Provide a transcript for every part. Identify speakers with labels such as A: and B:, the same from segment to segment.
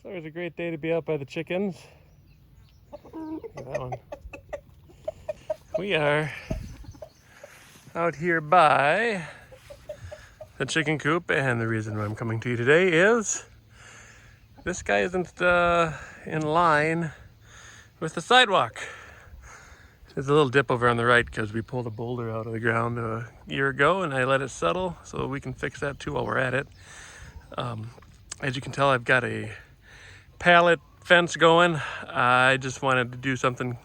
A: It's always a great day to be out by the chickens. Look at that one. We are out here by the chicken coop, and the reason I'm coming to you today is this guy isn't in line with the sidewalk. There's a little dip over on the right because we pulled a boulder out of the ground a year ago and I let it settle, so we can fix that too while we're at it. As you can tell, I've got a pallet fence going. I just wanted to do something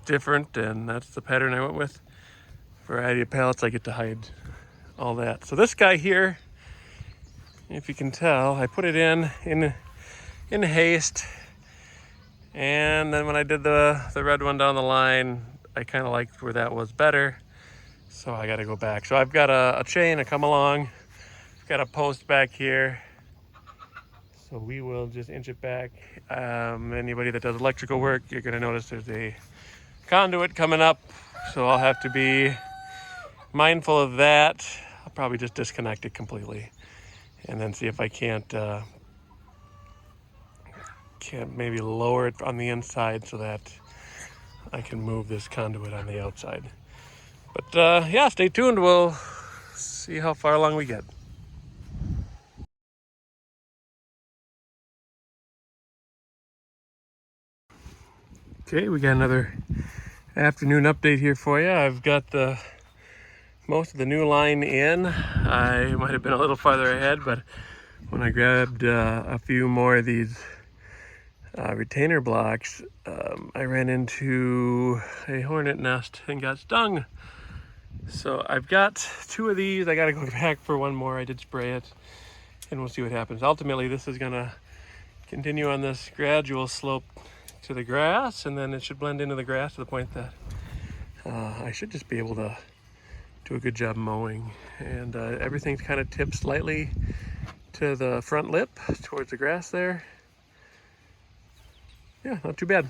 A: different, and that's the pattern I went with. Variety of pallets, I get to hide all that. So this guy here, if you can tell, I put it in haste, and then when I did the red one down the line, I kind of liked where that was better, so I got to go back. So I've got a chain to come along. I've got a post back here, so we will just inch it back. Anybody that does electrical work, you're going to notice there's a conduit coming up, so I'll have to be mindful of that. I'll probably just disconnect it completely and then see if I can't maybe lower it on the inside so that I can move this conduit on the outside. But yeah, stay tuned. We'll see how far along we get. Okay, we got another afternoon update here for you. I've got most of the new line in. I might have been a little farther ahead, but when I grabbed a few more of these retainer blocks, I ran into a hornet nest and got stung. So I've got 2 of these. I got to go back for one more. I did spray it, and we'll see what happens. Ultimately, this is gonna continue on this gradual slope to the grass, and then it should blend into the grass to the point that I should just be able to do a good job mowing. And everything's kind of tipped slightly to the front lip towards the grass there. Yeah, not too bad.